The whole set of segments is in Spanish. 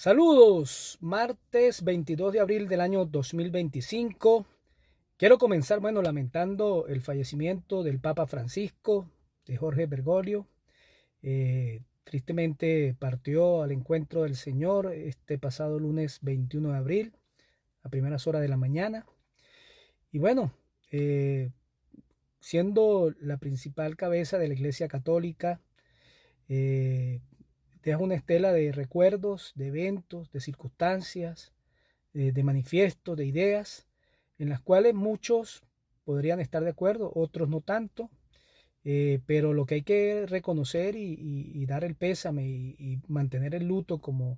Saludos, martes 22 de abril del año 2025. Quiero comenzar, lamentando el fallecimiento del Papa Francisco, de Jorge Bergoglio. Tristemente partió al encuentro del Señor este pasado lunes 21 de abril, a primeras horas de la mañana. Y eh, siendo la principal cabeza de la Iglesia Católica, eh, deja una estela de recuerdos, de eventos, de circunstancias, de manifiestos, de ideas, en las cuales muchos podrían estar de acuerdo, otros no tanto, pero lo que hay que reconocer y dar el pésame y mantener el luto como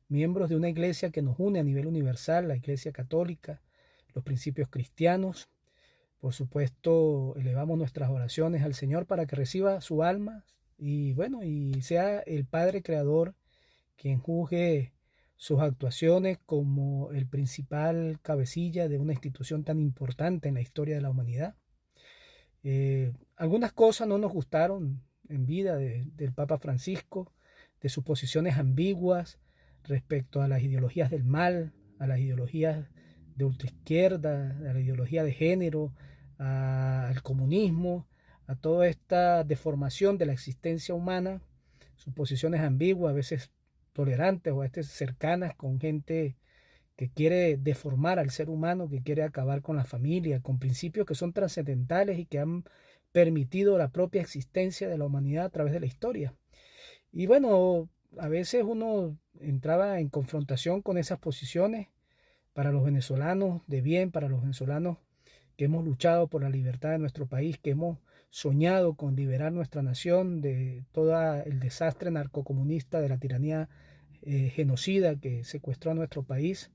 miembros de una iglesia que nos une a nivel universal, la Iglesia Católica, los principios cristianos. Por supuesto, elevamos nuestras oraciones al Señor para que reciba su alma y sea el Padre Creador quien juzgue sus actuaciones como el principal cabecilla de una institución tan importante en la historia de la humanidad. Algunas cosas no nos gustaron en vida del Papa Francisco, de sus posiciones ambiguas respecto a las ideologías del mal, a las ideologías de ultraizquierda, a la ideología de género, al comunismo, a toda esta deformación de la existencia humana, sus posiciones ambiguas, a veces tolerantes o a veces cercanas con gente que quiere deformar al ser humano, que quiere acabar con la familia, con principios que son trascendentales y que han permitido la propia existencia de la humanidad a través de la historia. Y a veces uno entraba en confrontación con esas posiciones para los venezolanos de bien, para los venezolanos que hemos luchado por la libertad de nuestro país, que hemos soñado con liberar nuestra nación de todo el desastre narcocomunista, de la tiranía genocida que secuestró a nuestro país.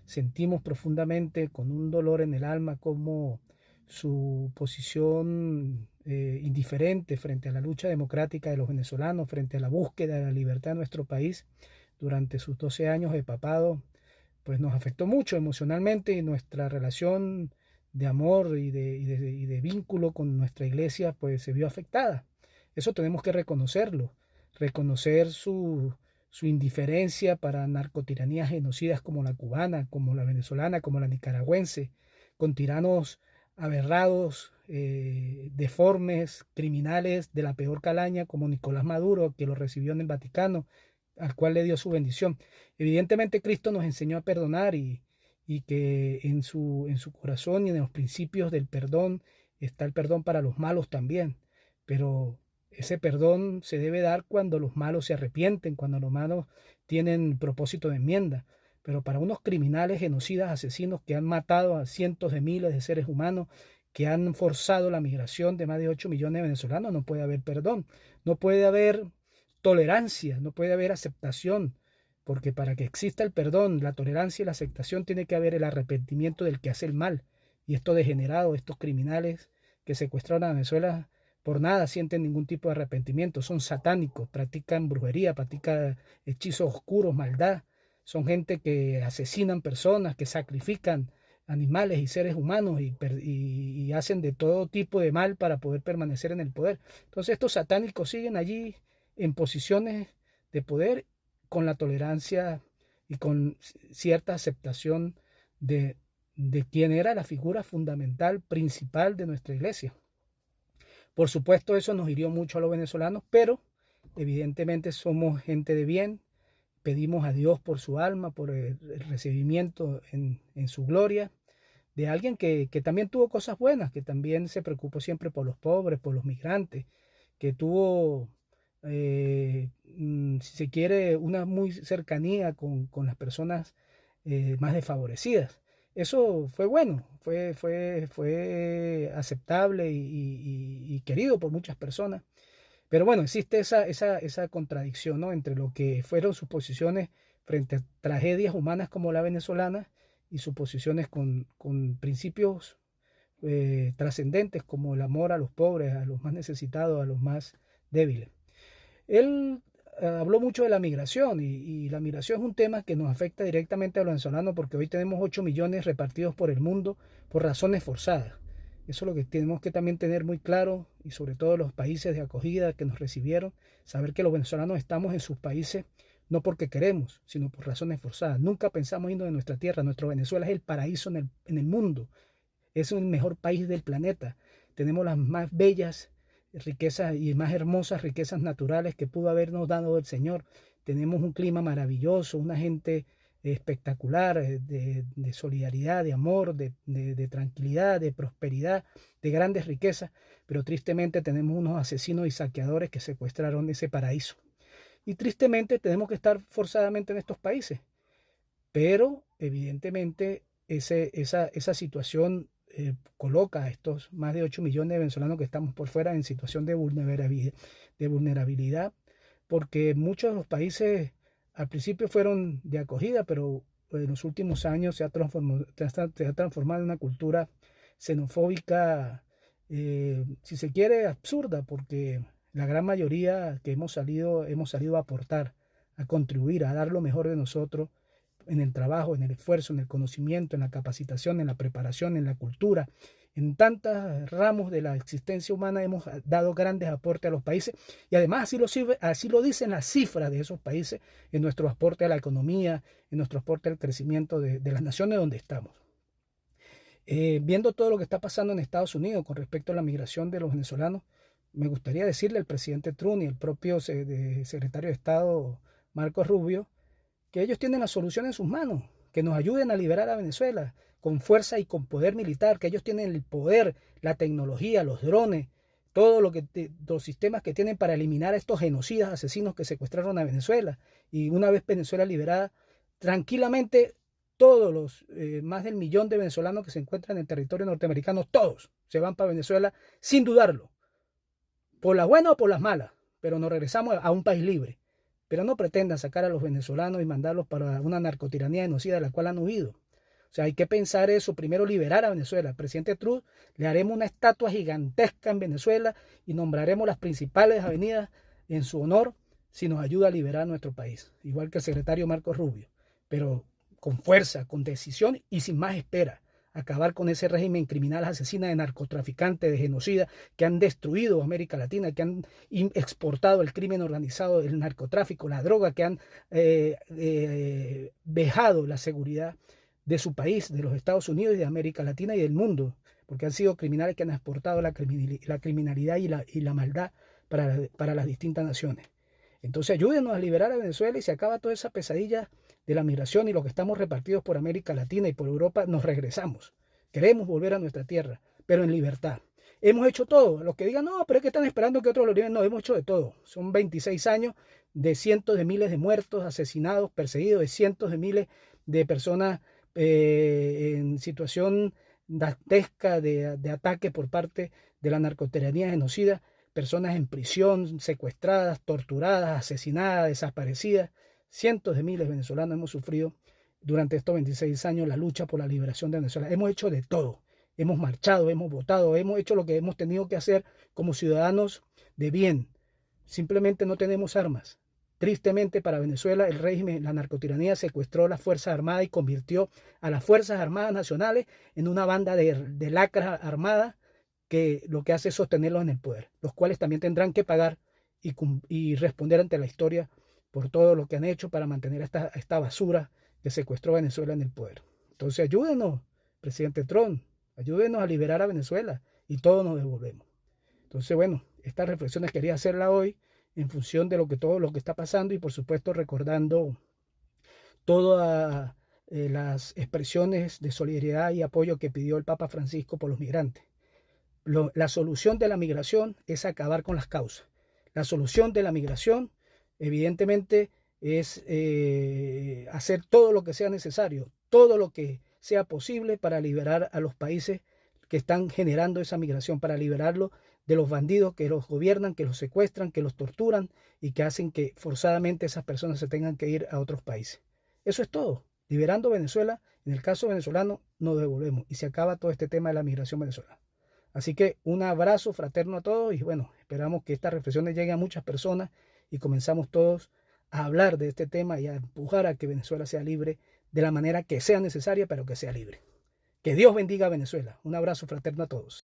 Sentimos profundamente, con un dolor en el alma, como su posición indiferente frente a la lucha democrática de los venezolanos, frente a la búsqueda de la libertad de nuestro país durante sus 12 años de papado, pues nos afectó mucho emocionalmente, y nuestra relación de amor y de vínculo con nuestra iglesia pues se vio afectada. Eso tenemos que reconocerlo, reconocer su indiferencia para narcotiranías genocidas como la cubana, como la venezolana, como la nicaragüense, con tiranos aberrados, deformes, criminales de la peor calaña, como Nicolás Maduro, que lo recibió en el Vaticano, al cual le dio su bendición. Evidentemente Cristo nos enseñó a perdonar, y que en su corazón y en los principios del perdón está el perdón para los malos también. Pero ese perdón se debe dar cuando los malos se arrepienten, cuando los malos tienen propósito de enmienda. Pero para unos criminales, genocidas, asesinos que han matado a cientos de miles de seres humanos, que han forzado la migración de más de 8 millones de venezolanos, no puede haber perdón, no puede haber tolerancia, no puede haber aceptación, porque para que exista el perdón, la tolerancia y la aceptación, tiene que haber el arrepentimiento del que hace el mal. Y estos degenerados, estos criminales que secuestraron a Venezuela, por nada sienten ningún tipo de arrepentimiento, son satánicos, practican brujería, practican hechizos oscuros, maldad, son gente que asesinan personas, que sacrifican animales y seres humanos, y hacen de todo tipo de mal para poder permanecer en el poder. Entonces estos satánicos siguen allí en posiciones de poder, con la tolerancia y con cierta aceptación de quién era la figura fundamental, principal de nuestra iglesia. Por supuesto, eso nos hirió mucho a los venezolanos, pero evidentemente somos gente de bien. Pedimos a Dios por su alma, por el recibimiento en su gloria, de alguien que también tuvo cosas buenas, que también se preocupó siempre por los pobres, por los migrantes, que tuvo, si se quiere, una muy cercanía con las personas más desfavorecidas. Eso fue bueno, fue aceptable y querido por muchas personas. Pero bueno, existe esa contradicción, ¿no?, entre lo que fueron sus posiciones frente a tragedias humanas como la venezolana, y sus posiciones con principios trascendentes como el amor a los pobres, a los más necesitados, a los más débiles. Él habló mucho de la migración, y la migración es un tema que nos afecta directamente a los venezolanos, porque hoy tenemos 8 millones repartidos por el mundo por razones forzadas. Eso es lo que tenemos que también tener muy claro, y sobre todo los países de acogida que nos recibieron, saber que los venezolanos estamos en sus países no porque queremos, sino por razones forzadas. Nunca pensamos irnos de nuestra tierra. Nuestro Venezuela es el paraíso en el mundo. Es el mejor país del planeta. Tenemos las más bellas riquezas y más hermosas riquezas naturales que pudo habernos dado el Señor. Tenemos un clima maravilloso, una gente espectacular, de solidaridad, de amor, de tranquilidad, de prosperidad, de grandes riquezas, pero tristemente tenemos unos asesinos y saqueadores que secuestraron ese paraíso. Y tristemente tenemos que estar forzadamente en estos países, pero evidentemente esa situación coloca a estos más de 8 millones de venezolanos que estamos por fuera en situación de vulnerabilidad, porque muchos de los países al principio fueron de acogida, pero en los últimos años se ha transformado en una cultura xenofóbica, si se quiere, absurda, porque la gran mayoría que hemos salido a aportar, a contribuir, a dar lo mejor de nosotros en el trabajo, en el esfuerzo, en el conocimiento, en la capacitación, en la preparación, en la cultura. En tantos ramos de la existencia humana hemos dado grandes aportes a los países y además así lo dicen las cifras de esos países en nuestro aporte a la economía, en nuestro aporte al crecimiento de las naciones donde estamos. Viendo todo lo que está pasando en Estados Unidos con respecto a la migración de los venezolanos, me gustaría decirle al presidente Trump y al propio secretario de Estado Marco Rubio que ellos tienen la solución en sus manos, que nos ayuden a liberar a Venezuela con fuerza y con poder militar, que ellos tienen el poder, la tecnología, los drones, todo los sistemas que tienen para eliminar a estos genocidas asesinos que secuestraron a Venezuela. Y una vez Venezuela liberada, tranquilamente todos los más del millón de venezolanos que se encuentran en el territorio norteamericano, todos se van para Venezuela sin dudarlo, por las buenas o por las malas, pero nos regresamos a un país libre. Pero no pretendan sacar a los venezolanos y mandarlos para una narcotiranía genocida de la cual han huido. O sea, hay que pensar eso, primero liberar a Venezuela. Al presidente Trump le haremos una estatua gigantesca en Venezuela y nombraremos las principales avenidas en su honor si nos ayuda a liberar nuestro país. Igual que el secretario Marco Rubio, pero con fuerza, con decisión y sin más espera. Acabar con ese régimen criminal asesina de narcotraficantes, de genocida, que han destruido América Latina, que han exportado el crimen organizado, el narcotráfico, la droga, que han vejado la seguridad de su país, de los Estados Unidos y de América Latina y del mundo, porque han sido criminales que han exportado la criminalidad y la maldad para las distintas naciones. Entonces ayúdenos a liberar a Venezuela y se acaba toda esa pesadilla de la migración y los que estamos repartidos por América Latina y por Europa nos regresamos. Queremos volver a nuestra tierra, pero en libertad. Hemos hecho todo. Los que digan, no, pero es que están esperando que otros lo liberen. No, hemos hecho de todo. Son 26 años de cientos de miles de muertos, asesinados, perseguidos, de cientos de miles de personas en situación dantesca de ataque por parte de la narcotiranía genocida, personas en prisión, secuestradas, torturadas, asesinadas, desaparecidas. Cientos de miles de venezolanos hemos sufrido durante estos 26 años la lucha por la liberación de Venezuela. Hemos hecho de todo. Hemos marchado, hemos votado, hemos hecho lo que hemos tenido que hacer como ciudadanos de bien. Simplemente no tenemos armas. Tristemente para Venezuela, el régimen, la narcotiranía secuestró las Fuerzas Armadas y convirtió a las Fuerzas Armadas Nacionales en una banda de lacras armadas que lo que hace es sostenerlos en el poder, los cuales también tendrán que pagar y responder ante la historia por todo lo que han hecho para mantener esta basura que secuestró a Venezuela en el poder. Entonces ayúdenos, presidente Trump, ayúdenos a liberar a Venezuela y todos nos devolvemos. Entonces, bueno, estas reflexiones quería hacerlas hoy en función de todo lo que está pasando y por supuesto recordando todas las expresiones de solidaridad y apoyo que pidió el Papa Francisco por los migrantes. La solución de la migración es acabar con las causas. La solución de la migración, evidentemente, es hacer todo lo que sea necesario, todo lo que sea posible para liberar a los países que están generando esa migración, para liberarlos de los bandidos que los gobiernan, que los secuestran, que los torturan y que hacen que forzadamente esas personas se tengan que ir a otros países. Eso es todo. Liberando Venezuela, en el caso venezolano, nos devolvemos y se acaba todo este tema de la migración venezolana. Así que un abrazo fraterno a todos y bueno, esperamos que estas reflexiones lleguen a muchas personas y comenzamos todos a hablar de este tema y a empujar a que Venezuela sea libre de la manera que sea necesaria, pero que sea libre. Que Dios bendiga a Venezuela. Un abrazo fraterno a todos.